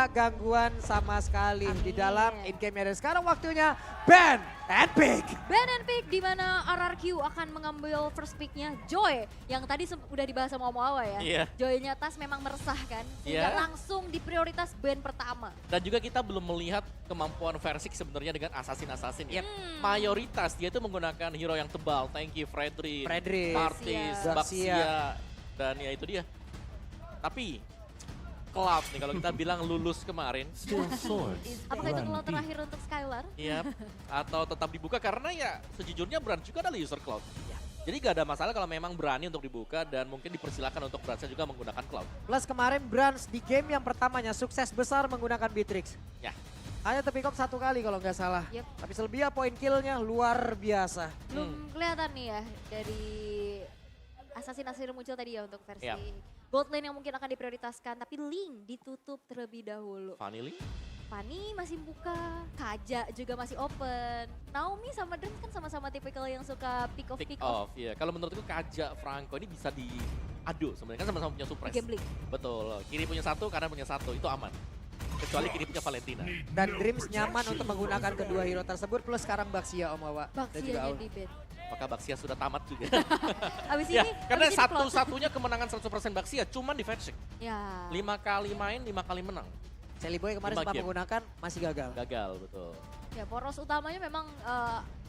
ada gangguan sama sekali di dalam in-game-nya. Dan sekarang waktunya ban and pick. Ban and pick di mana RRQ akan mengambil first pick-nya Joy yang tadi udah dibahas sama Om Awa ya. Iya. Joy-nya Tas memang meresahkan sehingga Iya. langsung di prioritas ban pertama. Dan juga kita belum melihat kemampuan Versik sebenarnya dengan assassin-assassin. Yep. Mayoritas dia itu menggunakan hero yang tebal. Thank you Fredrik, Martis, Baxia. Baxia. Dan ya itu dia. Tapi Cloud nih kalau kita bilang lulus kemarin. Apakah itu kalau terakhir untuk Skylar? Iya. Atau tetap dibuka karena ya sejujurnya Brand juga adalah user Cloud. Jadi gak ada masalah kalau memang berani untuk dibuka dan mungkin dipersilakan untuk Brand juga menggunakan Cloud. Plus kemarin Brans di game yang pertamanya sukses besar menggunakan Beatrix. Ya. Hanya terpick up 1 kali kalau nggak salah. Yep. Tapi selebihnya poin killnya luar biasa. Belum kelihatan nih ya dari assassin-assassin muncul tadi ya untuk versi Yap. bot lane yang mungkin akan diprioritaskan. Tapi Link ditutup terlebih dahulu. Vanilli? Fanny masih buka, Kaja juga masih open. Naomi sama Dream kan sama-sama tipikal yang suka pick Pick off. off, ya. Kalau menurutku Kaja, Franco ini bisa diadu sebenarnya kan sama-sama punya suppress. Gambling. Betul, kiri punya 1, kanan punya 1, itu aman. Kecuali kiri punya Valentina. Dan Dreams nyaman untuk menggunakan kedua hero tersebut. Plus sekarang Baxia Om Awa. Dan juga Baksianya Aul. di bed. Apakah Baxia sudah tamat juga? Abis Ya, ini, karena abis ini close. satu-satunya kemenangan 100% Baxia cuman di Versik. Ya. 5 kali main, 5 kali menang. Sally Boy kemarin 5 sempat game. menggunakan masih gagal. Gagal, betul. Ya poros utamanya memang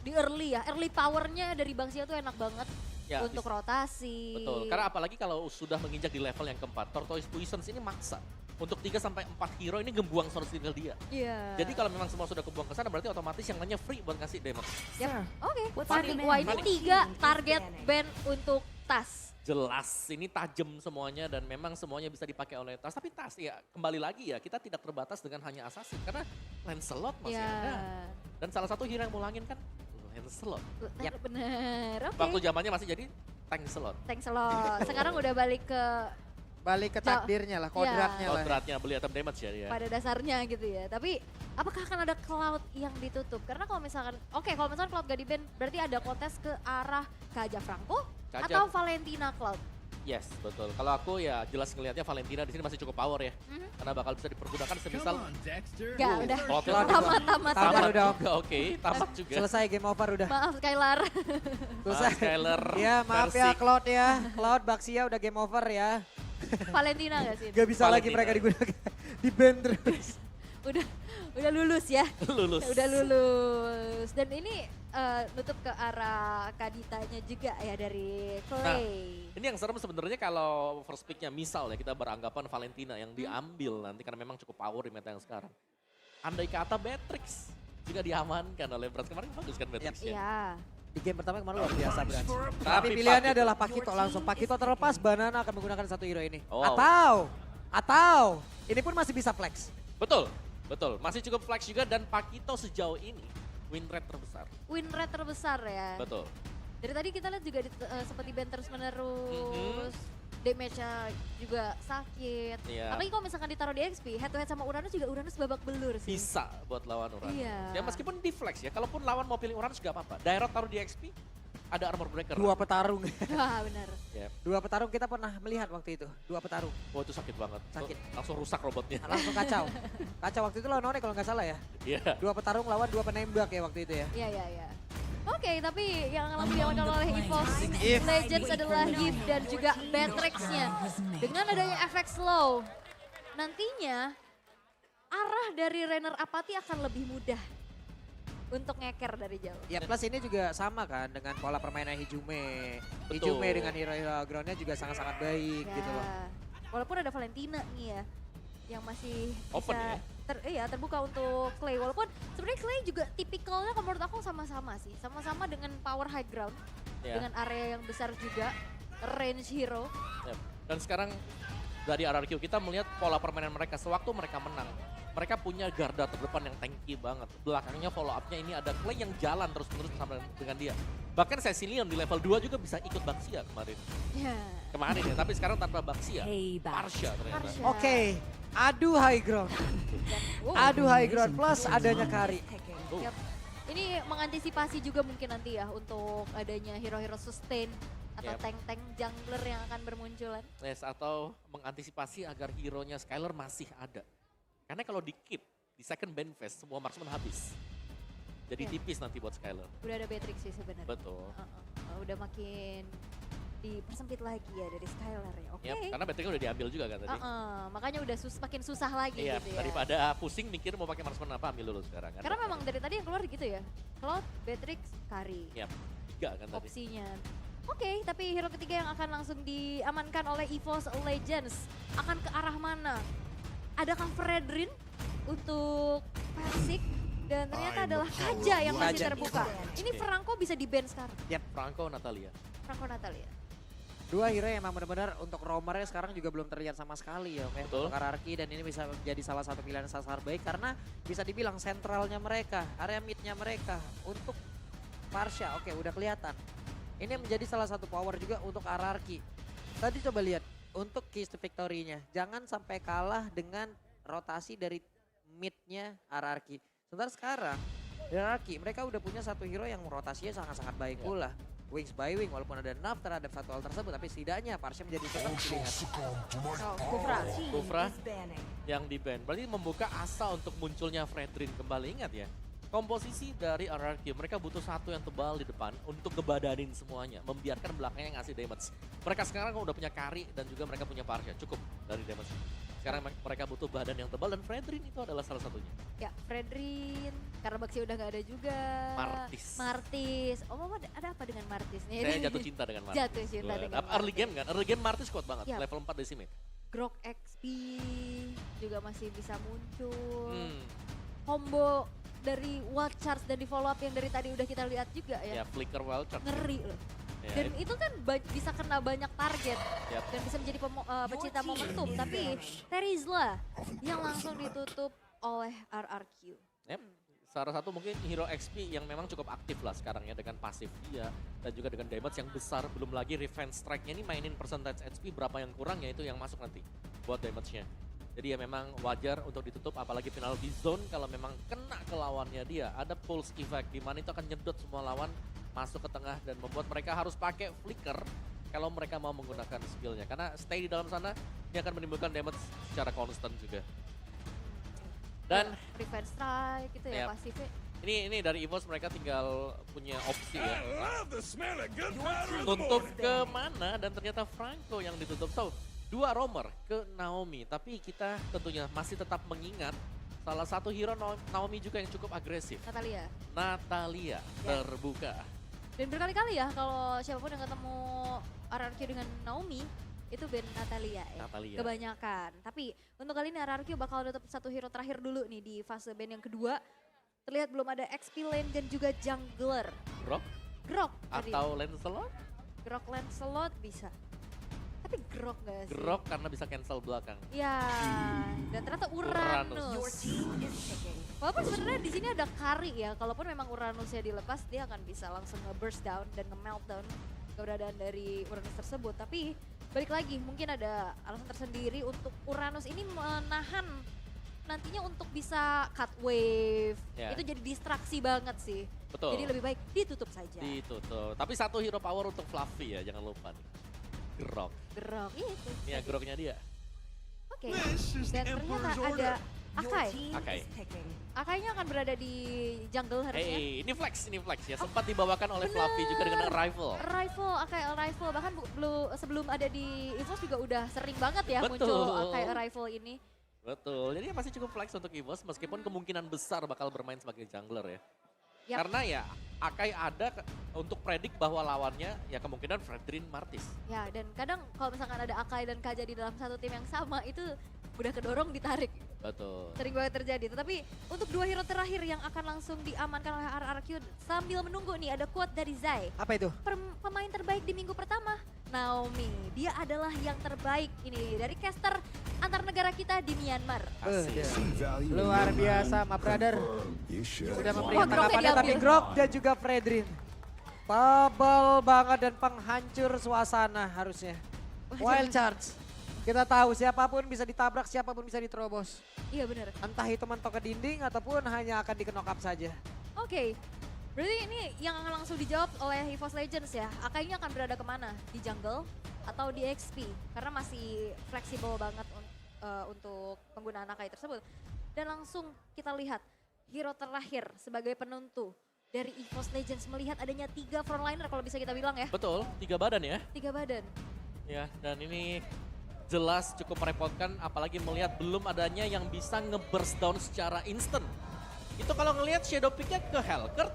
di early ya. Early powernya dari Banksia tuh enak banget Ya, untuk rotasi. betul. Karena apalagi kalau sudah menginjak di level yang keempat, Tortoise Poisons ini maksa. Untuk 3-4 hero ini ngebuang source skill dia. Iya. Jadi kalau memang semua sudah kebuang ke sana berarti otomatis yang lainnya free buat ngasih damage. Yap. Oke. Fanny. Wah ini Fanny. 3 target ban untuk Tas. Jelas ini tajam semuanya dan memang semuanya bisa dipakai oleh Tas. Tapi Tas ya kembali lagi ya kita tidak terbatas dengan hanya assassin karena Lancelot masih Ya. ada. Dan salah satu hero yang mulangin kan Lancelot. Yap. Bener. Oke. Waktu zamannya masih jadi tank slot. Thanks a lot. Sekarang udah balik ke Balik ke takdirnya lah, kodratnya lah. Kodratnya beli item damage ya dia. pada dasarnya gitu ya. Tapi apakah akan ada Cloud yang ditutup? Karena kalau misalkan, kalau misalkan Cloud gak di-ban berarti ada kontes ke arah Kaja Franco Kaja. atau Valentina Cloud. Yes, betul. Kalau aku ya jelas ngelihatnya Valentina di sini masih cukup power ya. Mhm. Karena bakal bisa dipergunakan semisal Gak, udah. Cloud Cloud Tamat. Tamat udah, Om. juga, oke, tamat juga. Selesai game over udah. Maaf Skylar. Selesai. Skyler, Ya maaf ya Persik. Cloud ya. Cloud Baxia udah game over ya. Valentina gak sih? Gak bisa lagi Valentina. mereka digunakan. Di ban terus. Udah lulus ya. Lulus. Udah lulus. Dan ini nutup ke arah Kaditanya juga ya dari Clay. Ini yang serem sebenarnya kalau first pick-nya misal ya kita beranggapan Valentina yang diambil nanti karena memang cukup power di meta yang sekarang. Andai kata Beatrix juga diamankan oleh Brans kemarin bagus kan Beatrix ya. Iya. Di game pertama kemarin luar biasa Brans. Tapi Tapi pilihannya Pakito. adalah Pakito langsung. Pakito terlepas, Banana akan menggunakan satu hero ini. Oh, wow. Atau ini pun masih bisa flex. Betul, betul. Masih cukup flex juga dan Pakito sejauh ini win rate terbesar. Win rate terbesar ya. Betul. Dari tadi kita lihat juga seperti band terus menerus. Mhm. Damage-nya juga sakit. Iya. Apalagi kalau misalkan ditaruh di XP, head to head sama Uranus juga Uranus babak belur sih. Bisa buat lawan Uranus. Iya. Ya meskipun di flex ya, kalaupun lawan mau pilih Uranus gak apa-apa. Direct taruh di XP, ada armor breaker. Dua petarung. Wah benar. Ya. Dua petarung kita pernah melihat waktu itu. Dua petarung. Wah itu sakit banget. Sakit. Langsung rusak robotnya. Langsung kacau. Kacau waktu itu lawan One kalau nggak salah ya. Iya. Dua petarung lawan dua penembak ya waktu itu ya. Iya, iya, iya. Oke, tapi yang langsung diamankan oleh EVOS Legends adalah Gift dan juga Beatrix-nya. Dengan adanya efek slow, nantinya arah dari Rainer Apathy akan lebih mudah untuk ngeker dari jauh. Ya plus ini juga sama kan dengan pola permainan Hijume. Betul. Hijume dengan hero-hero groundnya juga sangat-sangat baik gitu loh. Walaupun ada Valentina nih ya, yang masih Open bisa ya? terbuka untuk Clay. Walaupun sebenarnya Clay juga tipikalnya kalau menurut aku sama-sama sih. Sama-sama dengan power high ground, Ya. dengan area yang besar juga, range hero. Yap. Dan sekarang dari RRQ kita melihat pola permainan mereka sewaktu mereka menang. Mereka punya garda terdepan yang tanky banget. Belakangnya follow up-nya ini ada Clay yang jalan terus-menerus bersama dengan dia. Bahkan Cecilion di level 2 juga bisa ikut Baxia kemarin. Ya. Kemarin ya, tapi sekarang tanpa Baxia. Parsha ternyata. Marsha. Oke, adu high ground. Wow. Adu high ground plus adanya Kari. Oh, Yap. Ini mengantisipasi juga mungkin nanti ya untuk adanya hero-hero sustain atau Yap. tank-tank jungler yang akan bermunculan. yes, atau mengantisipasi agar hero-nya Skyler masih ada. Karena kalau di keep, di second band phase, semua marksman habis. Jadi Oke. tipis nanti buat Skylar. Udah ada Beatrix sih sebenarnya. Betul. Udah makin dipersempit lagi ya dari Skylar ya. Oke. Yap, karena Beatrix udah diambil juga kan tadi. Makanya udah makin susah lagi Iya, gitu ya. daripada pusing mikir mau pakai marksman apa, ambil dulu sekarang kan. Karena memang dari tadi yang keluar gitu ya. Cloud, Beatrix, Kari. Yap, 3 kan tadi. Opsinya. Oke, tapi hero ketiga yang akan langsung diamankan oleh EVOS Legends akan ke arah mana? Adakah Fredrin untuk Persik? Dan ternyata adalah Kaja yang masih Kaja. terbuka. Ini Franco bisa di-ban sekarang. Franco, Natalia. Franco Natalia. Dua hero yang emang benar-benar untuk roamernya sekarang juga belum terlihat sama sekali ya, Betul. untuk RRQ, dan ini bisa menjadi salah satu pilihan sasar baik karena bisa dibilang sentralnya mereka, area midnya mereka untuk Parsha, oke udah kelihatan. Ini menjadi salah satu power juga untuk RRQ. Tadi coba lihat untuk keys to victory-nya, jangan sampai kalah dengan rotasi dari midnya RRQ. Sementara sekarang di RRQ mereka udah punya satu hero yang rotasinya sangat-sangat baik Ya. pula. Wings by Wing, walaupun ada nerf terhadap satu hal tersebut, tapi setidaknya Parsha menjadi tetap pilihan. Kufra yang di-ban. Berarti membuka asa untuk munculnya Fredrin kembali. Ingat ya, komposisi dari RRQ, mereka butuh satu yang tebal di depan untuk ngebadanin semuanya. Membiarkan belakangnya ngasih damage. Mereka sekarang udah punya Kari dan juga mereka punya Parsha. Cukup dari damage. Sekarang mereka butuh badan yang tebal dan Fredrin itu adalah salah satunya. Ya, Fredrin, karena Baxi udah gak ada juga. Martis. Oh, ada apa dengan Martis nih? Saya jatuh cinta dengan Martis. Jatuh cinta dengan Early Martis. game kan, early game Martis kuat banget. Yap. Level 4 decimate. Grok XP juga masih bisa muncul. Hmm. Combo dari Wild Charge dan di follow up yang dari tadi udah kita lihat juga ya. Ya, flicker wild charge. Ngeri loh. Ya, Dan itu kan bisa kena banyak target Yap. dan bisa menjadi pecinta momentum. Tapi Terizla yang langsung ditutup oleh RRQ. Yep. Salah satu mungkin hero XP yang memang cukup aktif lah sekarang ya dengan pasif dia dan juga dengan damage yang besar. Belum lagi revenge strike-nya ini mainin percentage HP berapa yang kurang ya itu yang masuk nanti buat damage-nya. Jadi ya memang wajar untuk ditutup apalagi penalty zone kalau memang kena ke lawannya dia. Ada pulse effect di mana itu akan nyedot semua lawan masuk ke tengah dan membuat mereka harus pakai flicker kalau mereka mau menggunakan skillnya. Karena stay di dalam sana dia akan menimbulkan damage secara konstan juga. Dan Revenge Strike gitu ya Yap. pasifnya. ini dari EVOS mereka tinggal punya opsi ya. Tutup ke mana dan ternyata Franco yang ditutup. So, 2 roamer ke Naomi. Tapi kita tentunya masih tetap mengingat salah satu hero Naomi juga yang cukup agresif. Natalia terbuka. Dan berkali-kali ya kalau siapapun yang ketemu RRQ dengan Naomi itu band Natalia ya. Natalia. Kebanyakan. Tapi untuk kali ini RRQ bakal nutup satu hero terakhir dulu nih di fase band yang kedua. Terlihat belum ada XP lane dan juga jungler. Grok tadi. Atau Lancelot? Grok Lancelot bisa. Tapi Grok gak sih? Grok karena bisa cancel belakang. Ya, dan ternyata Uranus. Walaupun sebenarnya di sini ada Kari ya, kalaupun memang Uranusnya dilepas, dia akan bisa langsung nge-burst down dan nge-meltdown keberadaan dari Uranus tersebut. Tapi balik lagi, mungkin ada alasan tersendiri untuk Uranus ini menahan nantinya untuk bisa cut wave. Ya. Itu jadi distraksi banget sih. Betul. Jadi lebih baik ditutup saja. Ditutup. Tapi satu hero power untuk Fluffy ya, jangan lupa nih. Grok. Grok, itu. Ini ya groknya dia. Oke, dan ternyata ada Akai. Akainya akan berada di jungle harusnya. Hey, ini flex ya. Sempat dibawakan oleh Fluffy juga dengan arrival. Akai Arrival, bahkan sebelum ada di EVOS juga udah sering banget ya Betul. muncul Akai Arrival ini. Betul, jadi masih cukup flex untuk EVOS meskipun kemungkinan besar bakal bermain sebagai jungler ya. Yap. Karena ya Akai ada untuk predik bahwa lawannya ya kemungkinan Fredrin Martis. Ya, dan kadang kalau misalkan ada Akai dan Kaja di dalam satu tim yang sama itu udah kedorong ditarik. Betul. Sering banget terjadi. Tetapi untuk 2 hero terakhir yang akan langsung diamankan oleh RRQ sambil menunggu nih ada quote dari Zai. Apa itu? Pemain terbaik di minggu pertama, Naomi. Dia adalah yang terbaik ini dari caster antar negara kita di Myanmar. Asik. Luar biasa, my brother. Sudah memberikan Groknya tanggapannya, tapi diambil. Grok dan juga Fredrin. Tebal banget dan penghancur suasana harusnya. Wild Charge. Kita tahu siapapun bisa ditabrak, siapapun bisa diterobos. Iya bener. Entah itu mentok ke dinding ataupun hanya akan dikenokap saja. Oke, berarti ini yang akan langsung dijawab oleh EVOS Legends ya. Akainya akan berada kemana? Di jungle atau di XP? Karena masih fleksibel banget untuk penggunaan Akai tersebut. Dan langsung kita lihat hero terakhir sebagai penentu dari EVOS Legends melihat adanya 3 frontliner kalau bisa kita bilang ya. Betul, 3 badan ya. 3 badan. Ya, dan ini jelas cukup merepotkan apalagi melihat belum adanya yang bisa nge-burst down secara instant. Itu kalau ngelihat shadow pick-nya ke Helkert.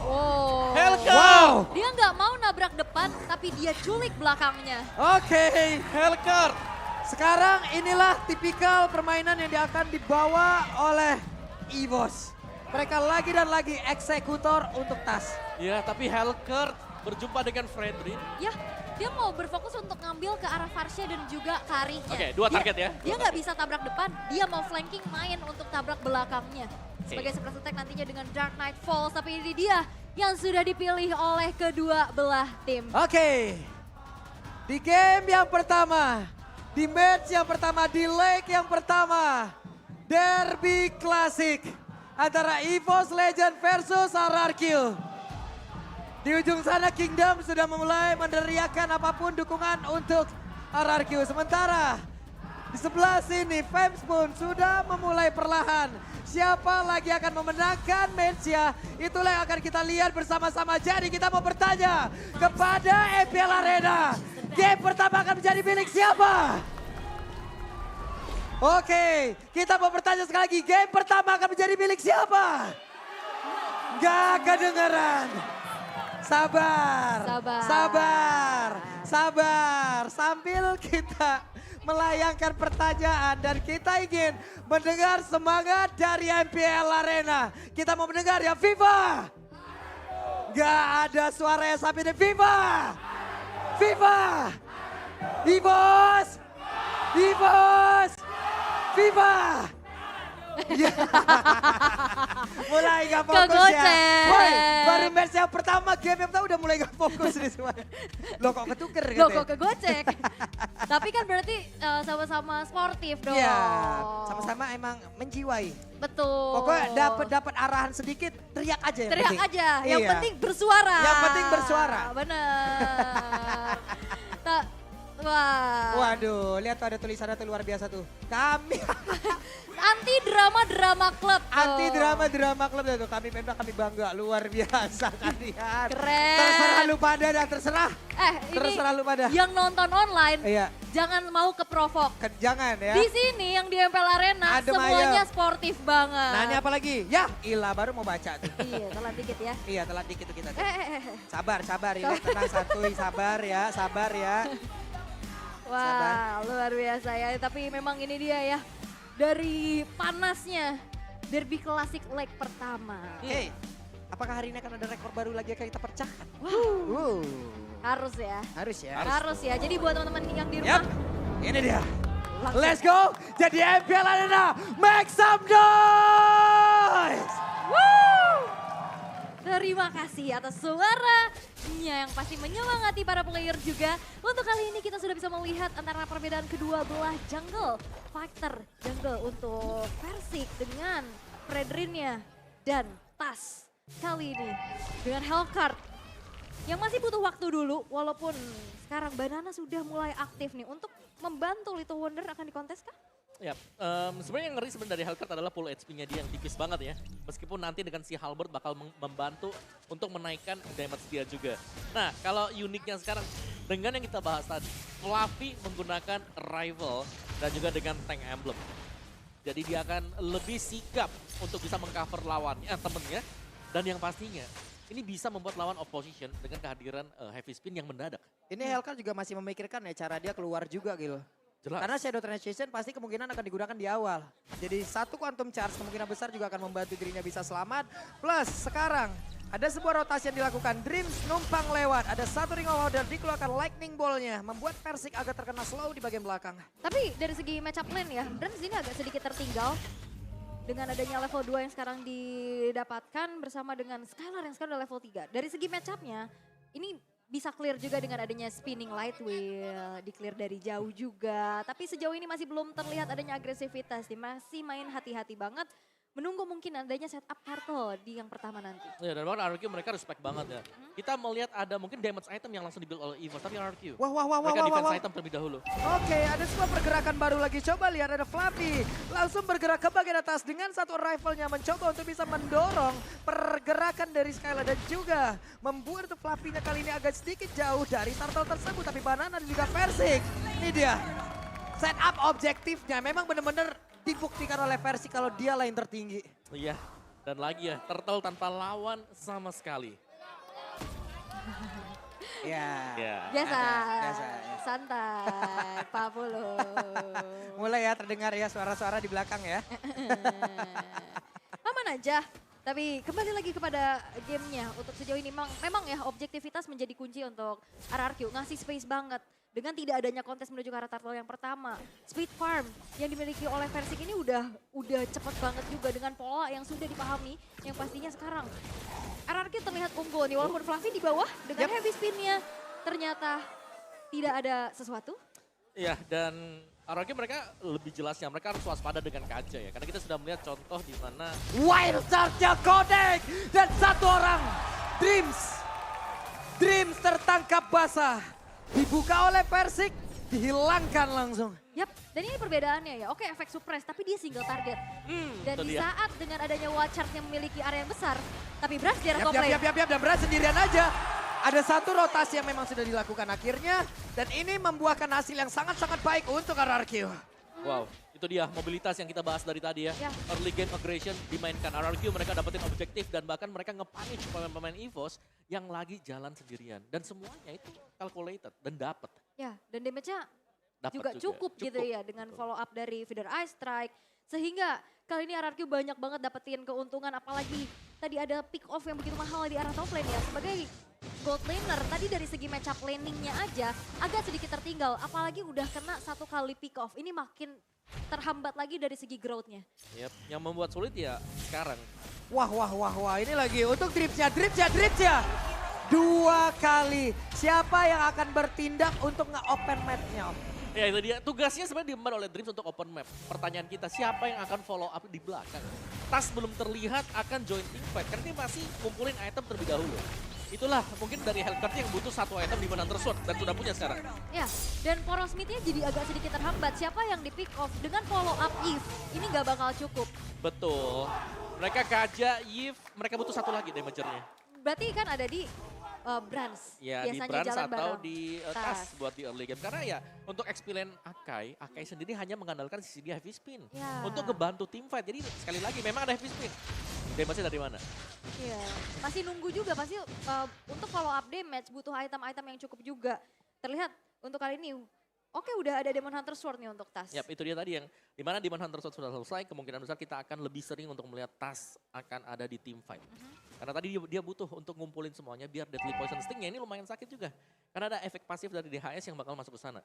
Oh. Helkert! Wow. Dia nggak mau nabrak depan tapi dia culik belakangnya. Oke. Helkert! Sekarang inilah tipikal permainan yang akan dibawa oleh EVOS. Mereka lagi dan lagi eksekutor untuk tas. Ya, tapi Helkert berjumpa dengan Fredrin. Ya, dia mau berfokus untuk ngambil ke arah Farsha dan juga Karinya. Oke, 2 target ya. Dia nggak bisa tabrak depan, dia mau flanking main untuk tabrak belakangnya. Oke. Sebagai surprise attack nantinya dengan Dark Knight Falls, tapi ini dia yang sudah dipilih oleh kedua belah tim. Oke. Di game yang pertama, di match yang pertama, di leg yang pertama, derby klasik antara EVOS Legend versus RRQ. Di ujung sana Kingdom sudah memulai meneriakan apapun dukungan untuk RRQ. Sementara di sebelah sini Fames pun sudah memulai perlahan. Siapa lagi akan memenangkan match-nya? Itulah yang akan kita lihat bersama-sama. Jadi kita mau bertanya kepada MPL Arena. Game pertama akan menjadi milik siapa? Oke, kita mau bertanya sekali lagi. Game pertama akan menjadi milik siapa? Gak kedengeran. Sabar, Sabar. sabar, sabar. Sambil kita melayangkan pertanyaan dan kita ingin mendengar semangat dari MPL Arena. Kita mau mendengar ya Viva. Gak ada suara yang sampai di Viva. Viva. EVOS. EVOS. Viva. Ya. Mulai gak fokus ya. Kegocek. Woi, baru match yang pertama, game yang pertama udah mulai gak fokus nih semua. Loh kok ketuker gitu Loh ya? kok kegocek? Tapi kan berarti sama-sama sportif dong. Iya, sama-sama emang menjiwai. Betul. Pokoknya dapat arahan sedikit, teriak aja yang Teriak penting. aja, yang Iya. penting bersuara. Yang penting bersuara. Bener. Wah. Waduh, lihat tuh ada tulisannya tuh luar biasa tuh. Kami Anti drama club. tuh. anti drama klub tuh. Kami memang kami bangga luar biasa kalian. Keren. Terserah lu pada dan terserah. Ini Terserah lu pada. yang nonton online Iya, jangan mau keprovok. jangan ya. Di sini yang di MPL Arena Adem semuanya ayem. sportif banget. Nanya apa lagi? Ya, Ila baru mau baca tuh. Iya, telat dikit ya. Iya, telat dikit tuh kita. Tuh. Eh. Sabar, relax, tenang, santuy, sabar ya. Wah, luar biasa ya. Tapi memang ini dia ya. Dari panasnya derby klasik leg pertama. Oke, apakah hari ini akan ada rekor baru lagi yang kita pecahkan? Wow, harus ya. Harus ya. Harus ya. Jadi buat teman-teman yang di Yap, rumah, ini dia. langsung. Let's go, jadi MPL Arena, make some noise! Terima kasih atas suaranya yang pasti menyemangati para player juga. Untuk kali ini kita sudah bisa melihat antara perbedaan kedua belah jungle. Fighter jungle untuk Persik dengan Fredrinnya dan Tas. Kali ini dengan Hellcard yang masih butuh waktu dulu. Walaupun sekarang Banana sudah mulai aktif nih untuk membantu Little Wonder akan dikontes kah? Ya, sebenarnya yang ngeri sebenarnya dari Helkert adalah full HP-nya dia yang tipis banget ya. Meskipun nanti dengan si Halberd bakal membantu untuk menaikkan damage dia juga. Nah, kalau uniknya sekarang dengan yang kita bahas tadi, Fluffy menggunakan Rival dan juga dengan Tank Emblem. Jadi dia akan lebih sigap untuk bisa mengcover lawannya, temennya. Dan yang pastinya, ini bisa membuat lawan opposition dengan kehadiran heavy spin yang mendadak. Ini Hellcat juga masih memikirkan ya cara dia keluar juga gitu. Jelas. Karena Shadow Transition pasti kemungkinan akan digunakan di awal. Jadi satu Quantum Charge kemungkinan besar juga akan membantu dirinya bisa selamat. Plus sekarang ada sebuah rotasi yang dilakukan. Dreams numpang lewat. Ada satu Ring of Order dikeluarkan Lightning Ball-nya. Membuat Persik agak terkena slow di bagian belakang. Tapi dari segi matchup lane ya, Dreams ini agak sedikit tertinggal. Dengan adanya level 2 yang sekarang didapatkan bersama dengan Skylar yang sekarang udah level 3. Dari segi matchupnya, ini bisa clear juga dengan adanya spinning light wheel, di-clear dari jauh juga. Tapi sejauh ini masih belum terlihat adanya agresivitas, masih main hati-hati banget menunggu mungkin adanya setup turtle di yang pertama nanti. Ya, dan bahkan RRQ mereka respect banget ya. Kita melihat ada mungkin damage item yang langsung dibuild oleh EVOS, tapi RRQ. Mereka defense item terlebih dahulu. Oke, ada sebuah pergerakan baru lagi. Coba lihat ada Fluffy. Langsung bergerak ke bagian atas dengan satu rifle-nya. Mencoba untuk bisa mendorong pergerakan dari Skyla. Dan juga membuat Fluffy-nya kali ini agak sedikit jauh dari turtle tersebut. Tapi Banana dan juga Versik. Ini dia. Setup objektifnya. Memang benar-benar dibuktikan oleh Versik kalau dia lain tertinggi. Iya, dan lagi ya, Turtle tanpa lawan sama sekali. Ya. Biasa, Biasa. santai, Pak Pulu. Mulai ya terdengar ya suara-suara di belakang ya. Aman aja. Tapi kembali lagi kepada gamenya. Untuk sejauh ini memang ya objektivitas menjadi kunci untuk RRQ. Ngasih space banget. Dengan tidak adanya kontes menuju ke arah turtle yang pertama. Speed farm yang dimiliki oleh Versik ini udah cepet banget juga dengan pola yang sudah dipahami. Yang pastinya sekarang RRQ terlihat unggul nih. Walaupun Fluffy di bawah dengan heavy spinnya. Ternyata tidak ada sesuatu. Iya, dan RRQ mereka lebih jelasnya, mereka harus waspada dengan Kaja ya. Karena kita sudah melihat contoh di mana Wild Charge-nya Konek dan satu orang Dreams tertangkap basah. Dibuka oleh Versik, dihilangkan langsung. Yap, dan ini perbedaannya ya. Oke, efek suppress, tapi dia single target. Dan itu di dia. saat dengan adanya Wild Charge yang memiliki area yang besar, tapi Brass di area top Yap, lane. dan berat sendirian aja. Ada satu rotasi yang memang sudah dilakukan akhirnya. Dan ini membuahkan hasil yang sangat-sangat baik untuk RRQ. wow, itu dia mobilitas yang kita bahas dari tadi ya. Ya. Early game aggression dimainkan RRQ, mereka dapetin objektif dan bahkan mereka nge-punish pemain-pemain EVOS yang lagi jalan sendirian. Dan semuanya itu calculated dan dapet. Ya, dan damage-nya Dapet juga cukup gitu ya dengan follow up dari Feeder Ice Strike. Sehingga kali ini RRQ banyak banget dapetin keuntungan, apalagi tadi ada pick off yang begitu mahal di arah top lane ya. Sebagai gold laner, tadi dari segi matchup landingnya aja agak sedikit tertinggal. Apalagi udah kena satu kali pick off, ini makin terhambat lagi dari segi growth-nya. Yep. Yang membuat sulit ya sekarang. Wah, ini lagi untuk Dripsnya. Dua kali. Siapa yang akan bertindak untuk nge-open map-nya? Ya itu dia, tugasnya sebenarnya diemban oleh Dreams untuk open map. Pertanyaan kita, siapa yang akan follow up di belakang? Tas belum terlihat akan join teamfight, karena dia masih kumpulin item terlebih dahulu. Itulah mungkin dari Hellcat yang butuh satu item di Hunter Sword dan sudah punya sekarang. Ya, dan poros mid-nya jadi agak sedikit terhambat. Siapa yang di pick off dengan follow up Eve, ini gak bakal cukup. Betul, mereka Kaja, Yves, mereka butuh satu lagi damagernya. Berarti kan ada di Brans, Ya di biasanya Brans jalan atau bareng. di Tas buat di early game. Karena ya untuk explain Akai sendiri hanya mengandalkan sisi dia heavy spin. Ya. Untuk ngebantu tim fight. Jadi sekali lagi memang ada heavy spin. Damage-nya dari mana? Iya, masih nunggu juga pasti untuk follow up damage butuh item-item yang cukup juga. Terlihat untuk kali ini, oke udah ada Demon Hunter Sword nih untuk Tas. Yap, itu dia tadi yang dimana Demon Hunter Sword sudah selesai, kemungkinan besar kita akan lebih sering untuk melihat Tas akan ada di team fight. Karena tadi dia butuh untuk ngumpulin semuanya biar Deadly Poison Sting-nya ini lumayan sakit juga. Karena ada efek pasif dari DHS yang bakal masuk ke sana.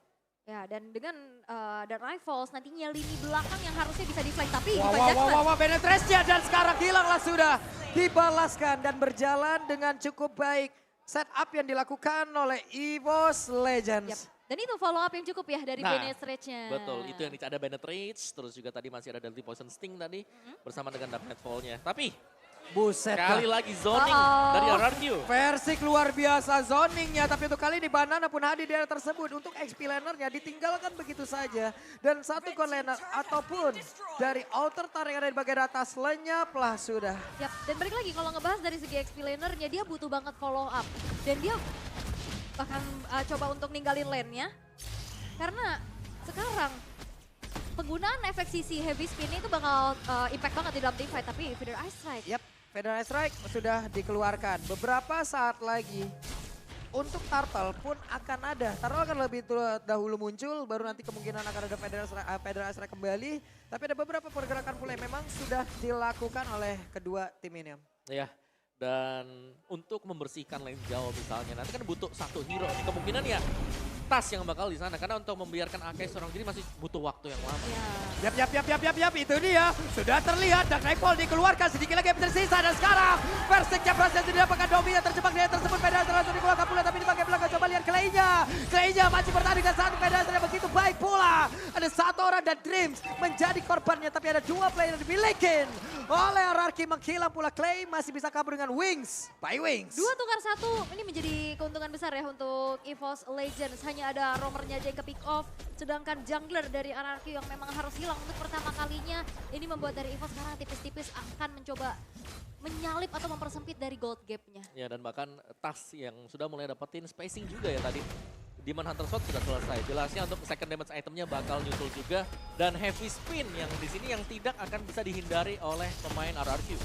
Ya, dan dengan Dark Rivals nantinya lini belakang yang harusnya bisa di-flank. Tapi Penetrasinya dan sekarang hilanglah sudah. Dibalaskan dan berjalan dengan cukup baik. Setup yang dilakukan oleh EVOS Legends. Yap. Dan itu follow up yang cukup ya dari Bennett Rage-nya. Betul, itu yang ada Bennett Rage, terus juga tadi masih ada Deadly Poison Sting tadi bersama dengan Dark Nightfall-nya. Tapi Buset kali dah. lagi zoning dari RRQ. Versik luar biasa zoningnya, tapi untuk kali ini Banana pun hadir di area tersebut. Untuk XP lanernya ditinggalkan begitu saja. Dan satu gold laner ataupun dari outer turret yang ada di bagian atas lenyaplah sudah. Yap, dan balik lagi kalau ngebahas dari segi XP lanernya dia butuh banget follow up. Dan dia bahkan coba untuk ninggalin lane-nya. Karena sekarang penggunaan efek sisi heavy spin itu bakal impact banget di dalam team fight. Tapi Feeder Ice Strike. Yap, Feather Strike sudah dikeluarkan. Beberapa saat lagi untuk Turtle pun akan ada. Turtle akan lebih dahulu muncul, baru nanti kemungkinan akan ada Feather Strike kembali. Tapi ada beberapa pergerakan pula yang memang sudah dilakukan oleh kedua tim ini. Ya, dan untuk membersihkan lane jauh misalnya, nanti kan butuh satu hero. Kemungkinan ya Tas yang bakal di sana, karena untuk membiarkan Akai seorang diri masih butuh waktu yang lama. Ya. Yap, itu dia. Sudah terlihat dan Nightfall dikeluarkan, sedikit lagi yang tersisa. Dan sekarang Versiknya berhasil didapatkan Dominya terjebak di tertersebut. Feather langsung dikeluarkan pula, tapi di bagian belakang coba lihat Clay-nya masih bertahan dengan satu Feather begitu baik pula. Ada satu orang dan Dreams menjadi korbannya, tapi ada dua player yang dimiliki oleh RRQ. Menghilang pula Clay, masih bisa kabur dengan Wings. By Wings. 2 tukar 1, ini menjadi keuntungan besar ya untuk EVOS Legends. Hanya ada roamernya aja yang ke pick off, sedangkan jungler dari RRQ yang memang harus hilang untuk pertama kalinya. Ini membuat dari EVOS sekarang tipis-tipis akan mencoba menyalip atau mempersempit dari gold gap-nya. Ya dan bahkan tas yang sudah mulai dapetin spacing juga ya tadi. Demon Hunter Shot sudah selesai. Jelasnya untuk second damage itemnya bakal nyusul juga. Dan heavy spin yang di sini yang tidak akan bisa dihindari oleh pemain RRQ.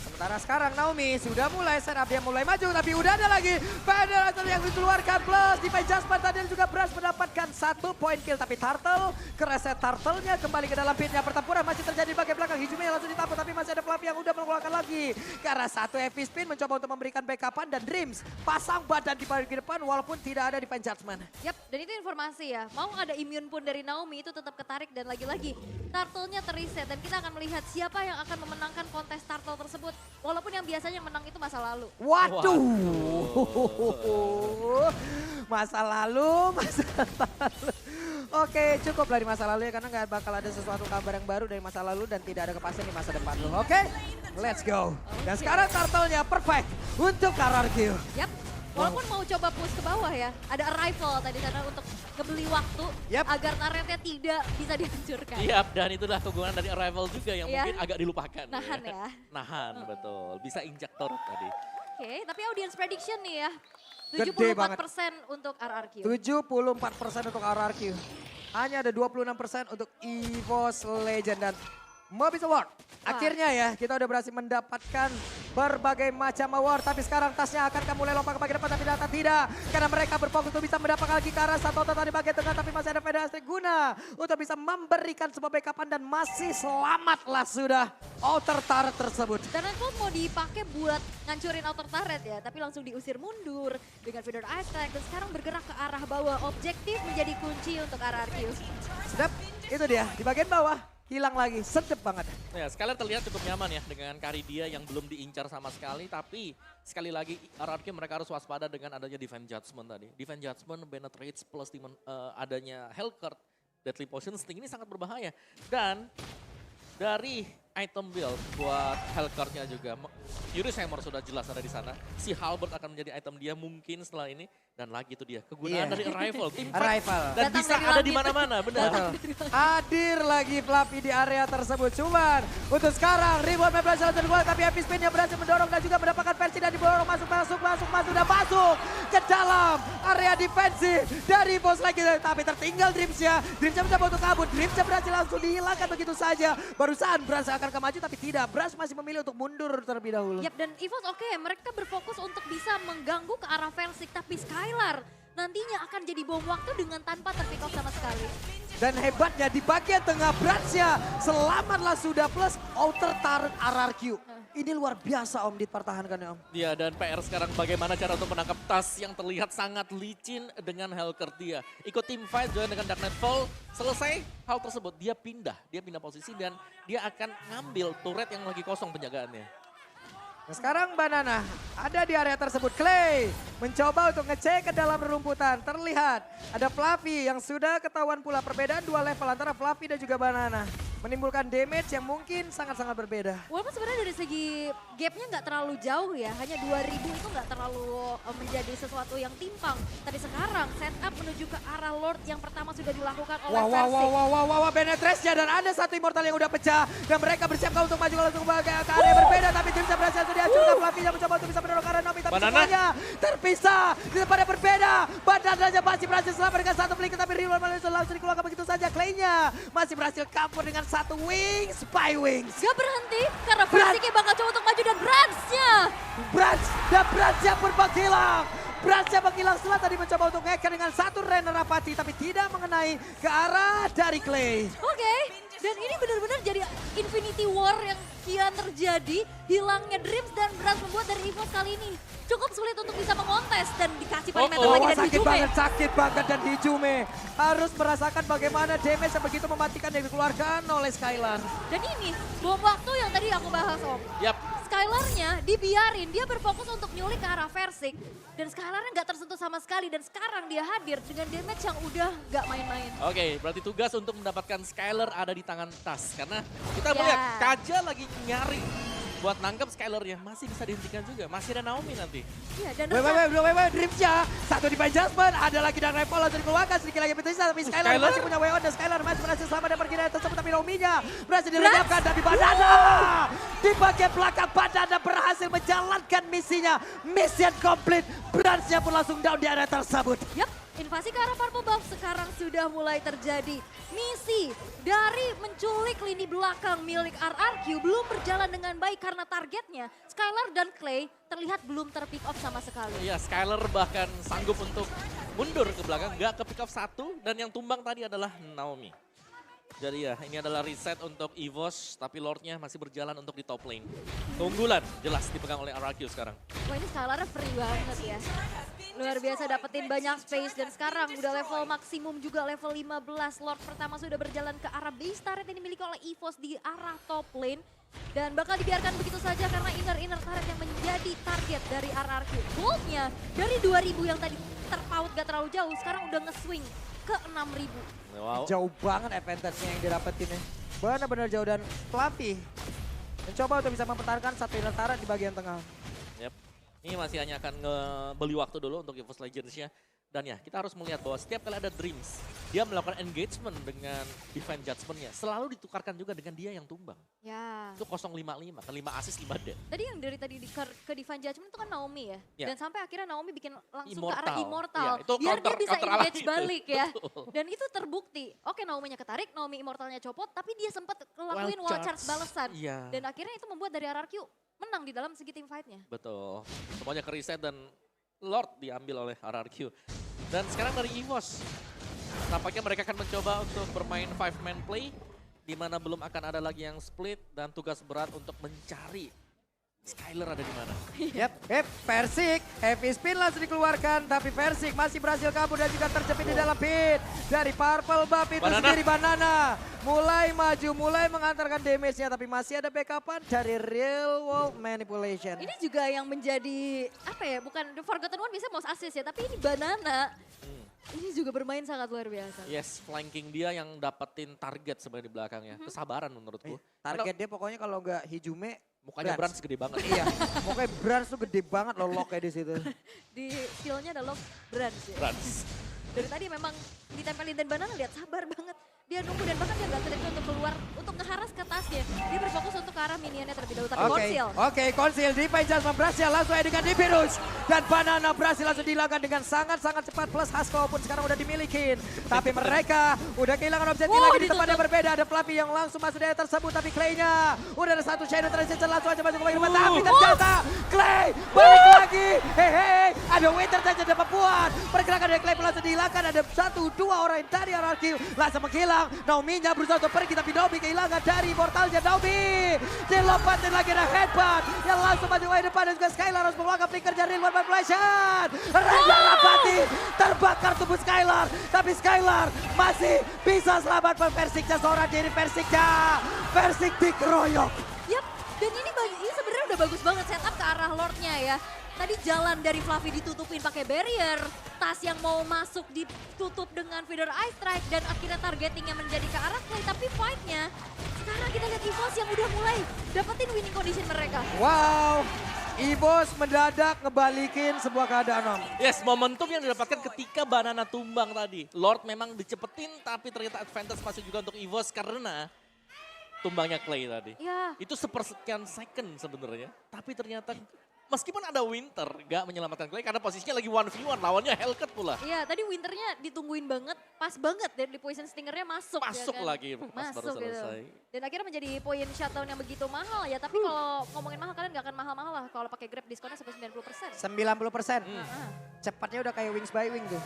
Sementara sekarang Naomi sudah mulai setup, dia mulai maju tapi udah ada lagi Federator yang dikeluarkan plus di adjustment tadi dan juga Brass mendapatkan 1 point kill tapi Turtle kereset Turtle-nya kembali ke dalam pitnya. Pertempuran masih terjadi di bagian belakang, Hijume langsung ditampuk tapi masih ada Fluffy yang udah mengeluarkan lagi karena 1 heavy spin mencoba untuk memberikan backupan dan Dreams pasang badan di bagian depan walaupun tidak ada defense judgment. Yap, dan itu informasi ya. Mau ada immune pun dari Naomi itu tetap ketarik dan lagi-lagi Turtle-nya terreset dan kita akan melihat siapa yang akan memenangkan kontes Turtle tersebut. Walaupun yang biasanya menang itu masa lalu. Waduh. Masa lalu. Oke, cukup dari masa lalu ya karena nggak bakal ada sesuatu kabar yang baru dari masa lalu dan tidak ada kepastian di masa depan lo. Oke, let's go. Dan sekarang Turtle-nya perfect untuk RRQ. Yap. Walaupun mau coba push ke bawah ya, ada arrival tadi sana untuk ngebeli waktu agar turretnya tidak bisa dihancurkan. Yap, dan itulah kegunaan dari Arrival juga yang mungkin agak dilupakan. Nahan ya. Nahan, betul. Bisa injak turret tadi. Oke, tapi audience prediction nih ya. Gede 74% untuk RRQ. 74% untuk RRQ. Hanya ada 26% untuk EVOS Legend dan Mobis Award. Akhirnya ya kita udah berhasil mendapatkan berbagai macam award. Tapi sekarang tasnya akan mulai lompat ke bagian depan tapi ternyata tidak. Karena mereka berfokus untuk bisa mendapatkan lagi ke arah satu tadi bagian tengah. Tapi masih ada Federasi guna untuk bisa memberikan sebuah backupan dan masih selamatlah sudah outer turret tersebut. Dan Redfall mau dipakai buat ngancurin outer turret ya. Tapi langsung diusir mundur dengan Feather Attack. Dan sekarang bergerak ke arah bawah. Objektif menjadi kunci untuk RRQ. Sedap, itu dia di bagian bawah. Hilang lagi, sedep banget. Ya, sekalian terlihat cukup nyaman ya dengan carry dia yang belum diincar sama sekali. Tapi sekali lagi RRQ mereka harus waspada dengan adanya Defense Judgment tadi. Defense Judgment, Penetrates plus adanya Hellcurt, Deadly Potion Sting ini sangat berbahaya. Dan dari item build buat Hellcurt-nya juga. Furious Hammer sudah jelas ada di sana. Si Halberd akan menjadi item dia mungkin setelah ini. Dan lagi itu dia, kegunaan dari Arrival. Arrival. Dan Datang bisa dari ada di langit. mana-mana, benar. Hadir lagi Fluffy di area tersebut. Cuman untuk sekarang Ribuan berhasil tergol tapi Heavy Spin yang berhasil mendorong dan juga mendapatkan versi dan didorong masuk dan masuk ke dalam area defensif dari bos lagi. Tapi tertinggal Dreamsnya. Dreamsnya mencoba untuk kabur. Dreamsnya berhasil langsung dihilangkan begitu saja. Barusan Brass akan kemaju tapi tidak. Brass masih memilih untuk mundur terlebih dahulu. Yap, dan EVOS oke, mereka berfokus untuk bisa mengganggu ke arah Versik. Tapi Skylar nantinya akan jadi bom waktu dengan tanpa terpick off sama sekali. Dan hebatnya di bagian tengah Bratsnya selamatlah sudah plus outer turret RRQ. Ini luar biasa Om dipertahankan ya Om. Iya, dan PR sekarang bagaimana cara untuk menangkap tas yang terlihat sangat licin dengan Hellcurt dia. Ikut team fight join dengan Dark Nightfall, selesai hal tersebut dia pindah posisi dan dia akan ngambil turret yang lagi kosong penjagaannya. Nah sekarang Banana ada di area tersebut. Clay mencoba untuk ngecek ke dalam rumputan. Terlihat ada Fluffy yang sudah ketahuan pula perbedaan 2 level antara Fluffy dan juga Banana. Menimbulkan damage yang mungkin sangat-sangat berbeda. Walaupun sebenarnya dari segi gapnya nggak terlalu jauh ya. Hanya 2000 itu nggak terlalu menjadi sesuatu yang timpang. Tadi sekarang setup menuju ke arah Lord yang pertama sudah dilakukan oleh Versik. Wow, Penetrate-nya dan ada satu Immortal yang udah pecah. Dan mereka bersiapkan untuk maju langsung ke area berbeda. Tapi tim bisa berhasil dihancurkan. Fluffy-nya mencoba untuk bisa mendorong ke arah Naomi. Tapi semuanya terpisah. Di tempat yang berbeda. Banana masih berhasil selamat dengan satu flicker. Tapi Rival langsung dikeluarkan begitu saja. Clay-nya masih berhasil kabur dengan satu Wings, Spy Wings. Gak berhenti karena Versiknya bakal coba untuk maju dan Bransnya. Bransnya pun menghilang. Bransnya menghilang setelah tadi mencoba untuk ngeker dengan satu Renner Apati. Tapi tidak mengenai ke arah dari Clay. Oke, dan ini benar-benar jadi Infinity War yang kian terjadi. Hilangnya Dreams dan Brans membuat dari EVOS kali ini cukup sulit untuk bisa mengontes. Dan dikasih perimeter lagi dan Hijume. Sakit banget dan Hijume. Harus merasakan bagaimana damage yang begitu mematikan yang dikeluarkan oleh Skylar. Dan ini bom waktu yang tadi aku bahas Om. Yap. Skylar Skylarnya dibiarin, dia berfokus untuk nyulik ke arah Versik. Dan Skylarnya nggak tersentuh sama sekali dan sekarang dia hadir dengan damage yang udah nggak main-main. Oke, berarti tugas untuk mendapatkan Skylar ada di tangan Tas. Karena kita Ya. melihat Kaja lagi nyari buat nangkep Skylar-nya. Masih bisa dihentikan juga, masih ada Naomi nanti. Iya, dan Wait, Dreamsnya. Satu di adjustment, ada lagi dan Revo langsung dikeluarkan. Sedikit lagi pintu sisa, tapi Skylar Skylar. masih punya way on dan Skylar masih berhasil selamat dan pergi dari tersebut. Tapi Naomi-nya berhasil dilenyapkan, tapi Banana di bagian belakang Banana berhasil menjalankan misinya. Mission complete, Brans-nya pun langsung down di area tersebut. Yap, invasi ke arah Purple Buff sekarang sudah mulai terjadi. Misi dari menculik lini belakang milik RRQ belum berjalan dengan baik karena targetnya Skylar dan Clay terlihat belum terpick off sama sekali. Iya, Skylar bahkan sanggup untuk mundur ke belakang, nggak ke pick up satu. Dan yang tumbang tadi adalah Naomi. Jadi ya, ini adalah reset untuk EVOS, tapi Lordnya masih berjalan untuk di top lane. Keunggulan jelas dipegang oleh RRQ sekarang. Wah, ini Skylarnya free banget ya. Luar biasa dapetin banyak space dan sekarang udah level maksimum juga level 15. Lord pertama sudah berjalan ke arah base turret yang dimiliki oleh EVOS di arah top lane. Dan bakal dibiarkan begitu saja karena inner turret yang menjadi target dari RRQ. Goldnya dari 2000 yang tadi terpaut gak terlalu jauh, sekarang udah nge-swing ke 6000. Wow. Jauh banget advantage-nya yang didapetin nih. Benar-benar jauh dan Fluffy mencoba untuk bisa mempertahankan satu inner turret di bagian tengah. Yep. Ini masih hanya akan ngebeli waktu dulu untuk EVOS Legends-nya. Dan ya, kita harus melihat bahwa setiap kali ada Dreams, dia melakukan engagement dengan Divine Judgment-nya. Selalu ditukarkan juga dengan dia yang tumbang. Ya. Itu 055, kan 5 assist 5 dead. Tadi yang dari tadi ke Divine Judgment itu kan Naomi ya. Ya. Dan sampai akhirnya Naomi bikin langsung ke Immortal. arah Immortal. Ya, itu biar counter- dia bisa counter engage alami balik itu. ya. Betul. Dan itu terbukti. Oke, Naomi-nya ketarik, Naomi Immortalnya copot, tapi dia sempat ngelakuin wall charge balesan. Iya. Dan akhirnya itu membuat dari RRQ menang di dalam segi team fight-nya. Betul. Semuanya ke reset dan Lord diambil oleh RRQ. Dan sekarang dari EVOS, tampaknya mereka akan mencoba untuk bermain 5-man play, di mana belum akan ada lagi yang split dan tugas berat untuk mencari Skylar ada di mana. Versik, heavy spin langsung dikeluarkan, tapi Versik masih berhasil kabur dan juga terjepit di dalam pit. Dari Purple Buff itu Banana. sendiri Banana mulai maju, mulai mengantarkan damage-nya, tapi masih ada backupan dari Real World Manipulation. Ini juga yang menjadi, apa ya, bukan The Forgotten One biasanya mau assist ya, tapi ini Banana. Ini juga bermain sangat luar biasa. Yes, flanking dia yang dapetin target sebenarnya di belakangnya. Kesabaran menurutku. Target dia pokoknya kalau nggak Hijume, Mukanya Brans. Brans gede banget. iya, pokoknya Brans tuh gede banget loh locknya di situ. Di skillnya ada lock Brans ya. Brans. Dari tadi memang ditempelin dan Banana lihat sabar banget. Dia nunggu dan bahkan dia gak sedikit untuk keluar, untuk ngeharas ke tasnya. Dia berfokus untuk ke arah minionnya terlebih dahulu. Tapi Conceal. Oke, Conceal di Just berhasil langsung dengan Dipirus. Dan Banana berhasil langsung dilakukan dengan sangat-sangat cepat. Plus Hasko pun sekarang udah dimilikin. Tapi mereka udah kehilangan objektif lagi di tempat yang berbeda. Ada Fluffy yang langsung masuk dari tersebut. Tapi Clay-nya udah ada satu Shadow Transition langsung aja masuk ke bagian depan. Tapi ternyata Clay balik lagi. Hei, ada Winter saja dapat buat. Pergerakan dari Clay pun langsung dihilang. Ada 1-2 orang dari RRQ langsung menghilang. Naomi-nya berusaha untuk pergi tapi Naomi kehilangan dari portalnya. Naomi dilompatin lagi ada headbutt yang langsung maju ke depan dan juga Skylar harus mengeluarkan flicker dari World Manipulation. Raja Rapati terbakar tubuh Skylar tapi Skylar masih bisa selamatkan Versiknya seorang diri. Versik dikeroyok. Yap, dan ini sebenarnya udah bagus banget setup ke arah Lordnya ya. Tadi jalan dari Fluffy ditutupin pakai barrier, Tas yang mau masuk ditutup dengan feeder ice strike dan akhirnya targetingnya menjadi ke arah Clay. Tapi fight-nya sekarang kita lihat EVOS yang udah mulai dapetin winning condition mereka. Wow, EVOS mendadak ngebalikin sebuah keadaan Om. Yes, momentum yang didapatkan ketika Banana tumbang tadi. Lord memang dicepetin tapi ternyata advantage masih juga untuk EVOS karena tumbangnya Clay tadi. Ya, Itu sepersekian second sebenarnya. Tapi ternyata meskipun ada Winter gak menyelamatkan Clay karena posisinya lagi 1v1 lawannya Hellcat pula. iya tadi Winternya ditungguin banget, pas banget dan di poison stingernya masuk. Masuk ya kan? lagi pas baru Masuk gitu. selesai. Dan akhirnya menjadi poin shutdown yang begitu mahal ya. Tapi kalau ngomongin mahal kalian gak akan mahal-mahal lah. Kalau pakai Grab diskonnya sampai 90%. 90%. Heeh. Cepatnya udah kayak Wings by Wing tuh.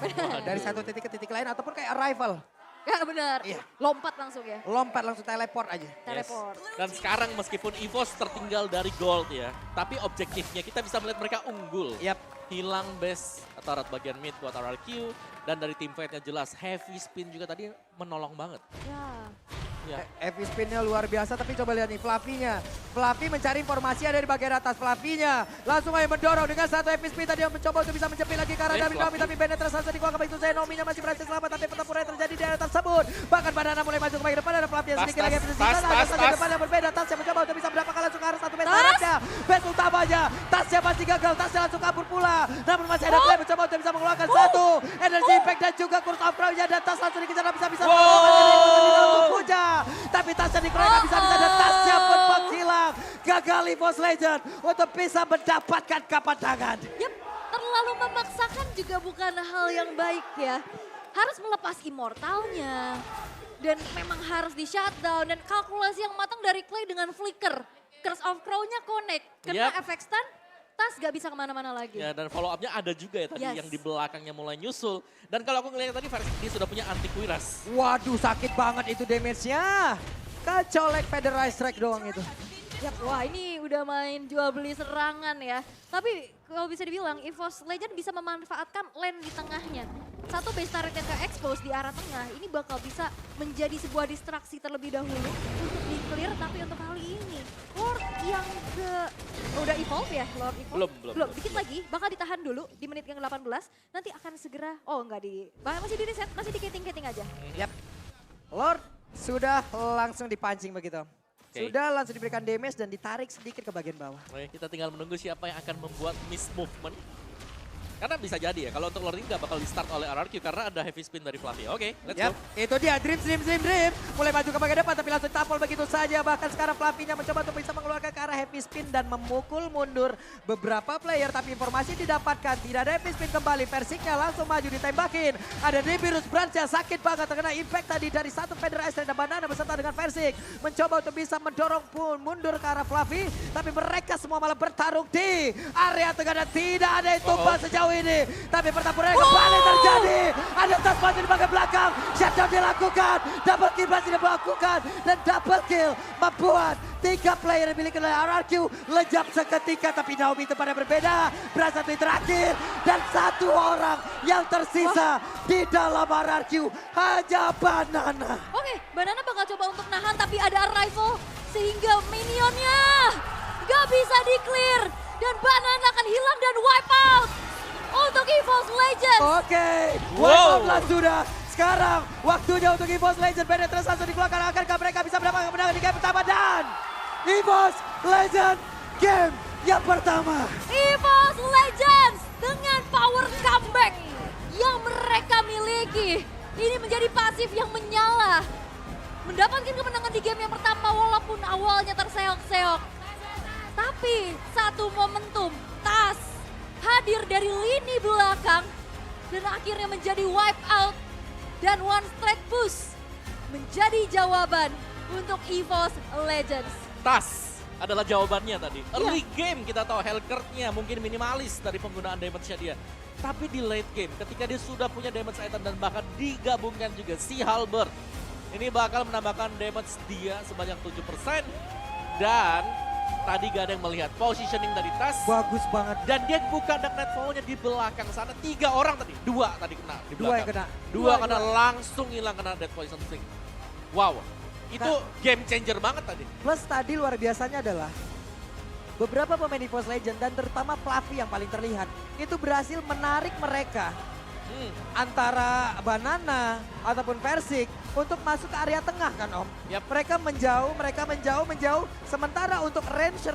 Dari satu titik ke titik lain ataupun kayak Arrival. Ya benar, Iya. lompat langsung ya. Lompat langsung teleport aja. Teleport. Dan sekarang meskipun EVOS tertinggal dari gold ya, tapi objektifnya kita bisa melihat mereka unggul. Yap. Hilang base turret bagian mid buat RRQ dan dari team fight-nya jelas heavy spin juga tadi menolong banget. Ya. Ya. Heavy spin-nya luar biasa tapi coba lihat nih Fluffy-nya. Fluffy mencari informasi ada di bagian atas. Fluffy-nya langsung aja mendorong dengan satu epic speed tadi yang mencoba untuk bisa menjepit lagi ke arah David Nomi. Tapi Benetra langsung dikeluarkan begitu saja. Nominya masih berhasil selamat tapi pertempuran yang terjadi di area tersebut. Bahkan Banana mulai masuk ke bagian depan. Ada Fluffy yang sedikit lagi epic speed. Ada saja depan yang berbeda. Tas yang mencoba untuk bisa mendapatkan langsung ke arah satu base arahnya. Base utamanya. Tasnya masih gagal. Tasnya langsung kabur pula. Namun masih ada Clay mencoba untuk bisa mengeluarkan satu. Energy impact dan juga Curse of Crown-nya. Dan Tas langsung dikejar dan bisa mengeluarkan puja. Tapi tasnya dikeluarkan bisa-bisa dan tasnya pun menghilang. Gagal EVOS Legend untuk bisa mendapatkan kapan tangan. Yep, terlalu memaksakan juga bukan hal yang baik ya. Harus melepas immortalnya. Dan memang harus di shutdown. Dan kalkulasi yang matang dari Clay dengan flicker. Curse of Crown-nya connect. Kena efek stun, Tas gak bisa kemana-mana lagi. Ya, dan follow up-nya ada juga ya tadi yang di belakangnya mulai nyusul. Dan kalau aku ngelihat tadi versi dia sudah punya anti kuiras. Waduh sakit banget itu damage-nya. Kecolek Federal Strike doang itu. Yap, wah ini udah main jual beli serangan ya. Tapi kalau bisa dibilang EVOS Legend bisa memanfaatkan lane di tengahnya. Satu base turret yang ke-expose di arah tengah ini bakal bisa menjadi sebuah distraksi terlebih dahulu untuk di-clear. Tapi untuk kali ini Lord yang udah evolve ya? Lord evolve? Belum. Dikit lagi, bakal ditahan dulu di menit yang ke-18. Nanti akan segera, masih di reset, masih di keting-keting aja. Yap, Lord sudah langsung dipancing begitu. Sudah langsung diberikan damage dan ditarik sedikit ke bagian bawah. Oke, kita tinggal menunggu siapa yang akan membuat miss movement. Karena bisa jadi ya, kalau untuk Lord ini nggak bakal di start oleh RRQ karena ada heavy spin dari Fluffy. Oke, let's go. Itu dia Dream. Mulai maju ke bagian depan tapi langsung tampol begitu saja. Bahkan sekarang Fluffy-nya mencoba untuk bisa mengeluarkan ke arah heavy spin dan memukul mundur beberapa player. Tapi informasi didapatkan, tidak ada heavy spin kembali. Persiknya langsung maju ditembakin. Ada Nimbus Branch yang sakit banget terkena impact tadi dari satu Federal Strike dan Banana beserta dengan Versik. Mencoba untuk bisa mendorong pun mundur ke arah Fluffy. Tapi mereka semua malah bertarung di area tengah dan tidak ada yang tumpah sejauh ini. Tapi pertempuran kembali terjadi. Ada Tas masih di bagian belakang. Shutdown dilakukan. Double kill masih dilakukan. Dan double kill membuat 3 player yang dimiliki oleh RRQ lejap seketika. Tapi Naomi itu pada berbeda. Berasa tweet terakhir. Dan satu orang yang tersisa di dalam RRQ hanya Banana. Oke, Banana bakal coba untuk nahan tapi ada arrival. Sehingga minionnya gak bisa di-clear. Dan Banana akan hilang dan wipe out. Untuk EVOS Legends. Oke, wipe sudah. Sekarang waktunya untuk EVOS Legends. Penetrasi langsung dikeluarkan. Akankah mereka bisa mendapatkan kemenangan di game pertama? Dan EVOS Legends game yang pertama. EVOS Legends dengan power comeback yang mereka miliki. Ini menjadi pasif yang menyala. Mendapatkan kemenangan di game yang pertama walaupun awalnya terseok-seok. Tapi satu momentum, Tas hadir dari lini belakang dan akhirnya menjadi wipe out dan one straight push menjadi jawaban untuk EVOS Legends. Tas adalah jawabannya tadi. Early game kita tahu Hellcurt-nya mungkin minimalis dari penggunaan damage-nya dia. Tapi di late game ketika dia sudah punya damage item dan bahkan digabungkan juga si Halberd. Ini bakal menambahkan damage dia sebanyak 7%. Dan tadi gak ada yang melihat positioning dari Tas. Bagus banget. Dan dia buka dark nightfall-nya di belakang sana. 3 orang tadi. 2 tadi kena di belakang. 2 yang kena. 2 kena langsung hilang kena dead poison sting. Wow. Itu game changer banget tadi. Plus tadi luar biasanya adalah beberapa pemain EVOS Legends dan terutama Fluffy yang paling terlihat. Itu berhasil menarik mereka. Antara Banana ataupun Versik untuk masuk ke area tengah kan Om. Yap. Mereka menjauh. Sementara untuk range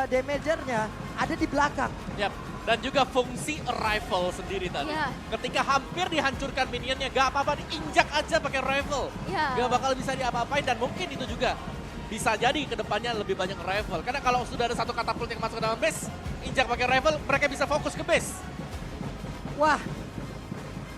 damagernya ada di belakang. Yap. Dan juga fungsi arrival sendiri tadi. Ya. Ketika hampir dihancurkan minionnya, gak apa-apa diinjak aja pakai rifle. Ya. Gak bakal bisa diapa-apain dan mungkin itu juga bisa jadi kedepannya lebih banyak rifle. Karena kalau sudah ada satu katapult yang masuk ke dalam base, injak pakai rifle, mereka bisa fokus ke base. Wah,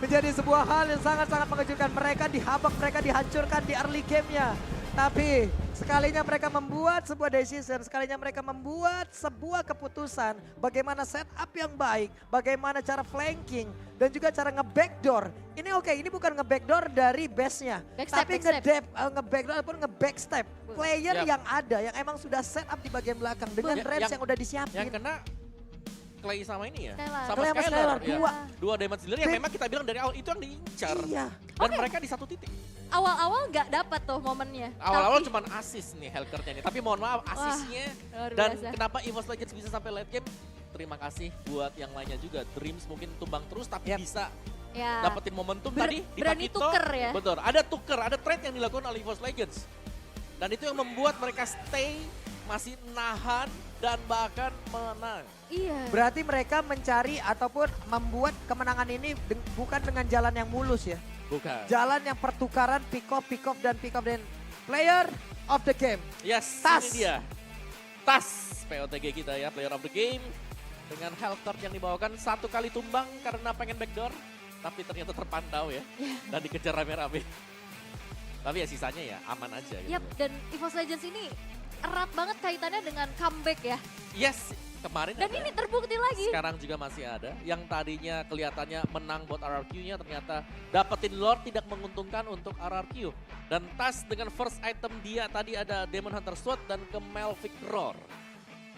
menjadi sebuah hal yang sangat-sangat mengejutkan. Mereka dihabak, mereka dihancurkan di early game-nya. Tapi sekalinya mereka membuat sebuah decision, sekalinya mereka membuat sebuah keputusan. Bagaimana setup yang baik, bagaimana cara flanking, dan juga cara nge-backdoor. Ini oke, ini bukan nge-backdoor dari base-nya. Tapi nge-backdoor ataupun nge-backstep. Player yang ada, yang emang sudah setup di bagian belakang dengan range yang udah disiapin. Yang kena Clay sama ini ya? Skylar. Sama Clay sama Skylar. Skylar, Ya. 2 damage dealer yang memang kita bilang dari awal itu yang diincar. Iya. Dan mereka di satu titik. awal-awal nggak dapat tuh momennya. Awal-awal Tapi- cuman assist nih Hellcurt-nya nih. Tapi mohon maaf asisnya luar dan biasa. kenapa EVOS Legends bisa sampai late game. Terima kasih buat yang lainnya juga. Dreams mungkin tumbang terus tapi Yap. bisa Ya. dapetin momentum tadi di berani Pakito. tuker ya. Betul, ada tuker, ada trade yang dilakukan oleh EVOS Legends. Dan itu yang membuat mereka stay, masih nahan dan bahkan menang. Iya. Berarti mereka mencari ataupun membuat kemenangan ini bukan dengan jalan yang mulus ya. Bukan. Jalan yang pertukaran pick off dan player of the game. Yes, Tas. ini dia. Tas POTG kita ya, player of the game. Dengan Hellcurt yang dibawakan satu kali tumbang karena pengen backdoor. Tapi ternyata terpantau ya. Dan dikejar rame-rame. Tapi ya sisanya ya aman aja gitu. Yap, dan EVOS Legends ini erat banget kaitannya dengan comeback ya. Yes, kemarin Dan ada. ini terbukti lagi. Sekarang juga masih ada. Yang tadinya kelihatannya menang buat RRQ-nya ternyata dapetin Lord tidak menguntungkan untuk RRQ. Dan Tas dengan first item dia tadi ada Demon Hunter Sword dan ke Melvic Roar.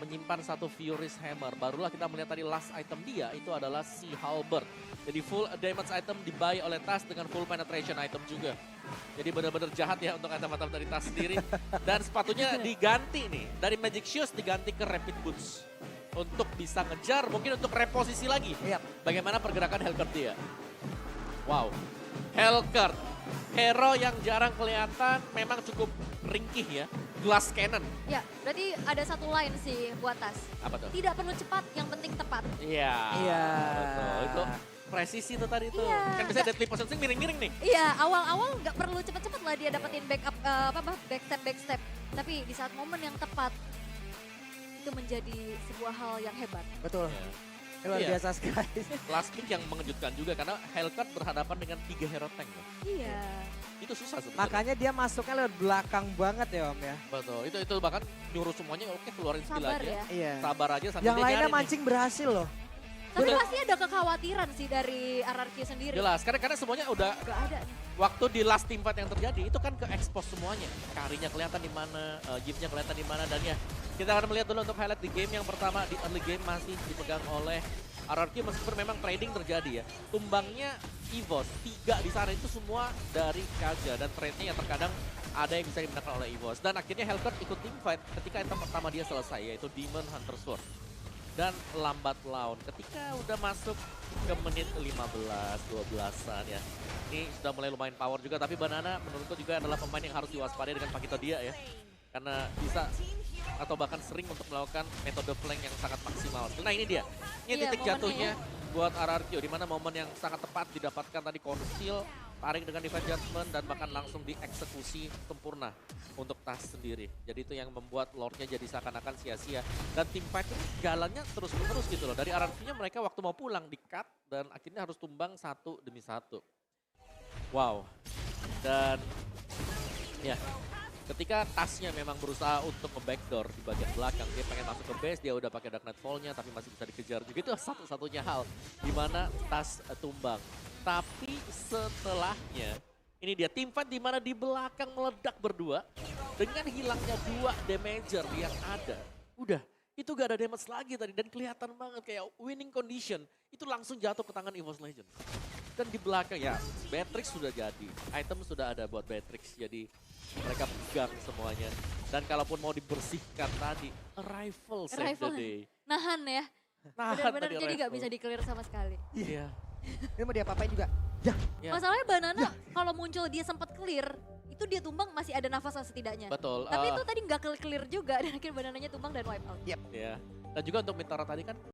Menyimpan satu Furious Hammer. Barulah kita melihat tadi last item dia itu adalah Sea Halberd. Jadi full damage item dibuy oleh Tas dengan full penetration item juga. Jadi benar-benar jahat ya untuk item-item dari Tas sendiri. Dan sepatunya diganti nih. Dari Magic Shoes diganti ke Rapid Boots. Untuk bisa ngejar, mungkin untuk reposisi lagi. Yap. Bagaimana pergerakan Hellcurt dia. Wow. Hellcurt. Hero yang jarang kelihatan, memang cukup ringkih ya. Glass cannon. Ya, berarti ada satu line sih buat Tas. Apa tuh? Tidak perlu cepat, yang penting tepat. Iya. Iya. Betul. Itu presisi tuh tadi tuh. Iya. Kan bisa deadly positioning miring-miring nih. Iya, awal-awal nggak perlu cepet-cepet lah dia dapetin backup, backstep. Tapi di saat momen yang tepat, itu menjadi sebuah hal yang hebat. Betul. Iya. Luar Iya. biasa sekali. Last pick yang mengejutkan juga karena Hellcurt berhadapan dengan 3 hero tank loh. Iya. Itu susah sebenarnya. Makanya dia masuknya lewat belakang banget ya Om ya. Betul. Itu bahkan nyuruh semuanya oke keluarin skill Sabar aja. ya. Iya. Sabar aja sambil Yang dia lainnya nyari nih. mancing berhasil loh. Tapi pasti ada kekhawatiran sih dari RRQ sendiri. Jelas, karena semuanya udah Gak ada nih. waktu di last team fight yang terjadi itu kan ke expose semuanya. Karinya kelihatan di mana, Jeepnya kelihatan di mana dan ya kita akan melihat dulu untuk highlight di game yang pertama di early game masih dipegang oleh RRQ meskipun memang trading terjadi ya. Tumbangnya EVOS 3 di sana itu semua dari Kaja dan trade-nya yang terkadang ada yang bisa dimenangkan oleh EVOS dan akhirnya Hellcurt ikut team fight ketika item pertama dia selesai yaitu Demon Hunter Sword. Dan lambat laun ketika udah masuk ke menit 15-12an ya. Ini sudah mulai lumayan power juga tapi Banana menurutku juga adalah pemain yang harus diwaspadai dengan Pakito dia ya. Karena bisa atau bahkan sering untuk melakukan metode flank yang sangat maksimal. Nah ini dia, ini Iya, titik momennya jatuhnya buat RRQ di mana momen yang sangat tepat didapatkan tadi Conceal, tarik dengan Divine Judgment dan bahkan langsung dieksekusi sempurna untuk Tas sendiri. Jadi itu yang membuat Lordnya jadi seakan-akan sia-sia. Dan tim fight ini jalannya terus-menerus gitu loh. Dari RRQ-nya mereka waktu mau pulang di-cut dan akhirnya harus tumbang satu demi satu. Wow. Dan ya ketika Tasnya memang berusaha untuk nge-backdoor di bagian belakang. Dia pengen masuk ke base, dia udah pakai Dark Nightfall-nya tapi masih bisa dikejar juga. Itu satu-satunya hal di mana Tas tumbang. Tapi setelahnya, ini dia team fight di mana di belakang meledak berdua. Dengan hilangnya 2 damager yang ada. Udah, itu gak ada damage lagi tadi. Dan kelihatan banget kayak winning condition. Itu langsung jatuh ke tangan EVOS Legends. Dan di belakang ya, Beatrix sudah jadi. Item sudah ada buat Beatrix. Jadi mereka pegang semuanya. Dan kalaupun mau dibersihkan tadi, Arrival save the day. Nahan ya. Nahan Benar-benar tadi jadi gak Arrival. bisa di-clear sama sekali. Iya. Ini mau diapa-apain juga. Ya. Ya. Masalahnya Banana kalau muncul dia sempat clear, itu dia tumbang masih ada nafasnya setidaknya. Betul. Tapi itu tadi nggak clear juga dan akhirnya Banananya tumbang dan wipe out. Ya. Dan juga untuk Mintara tadi kan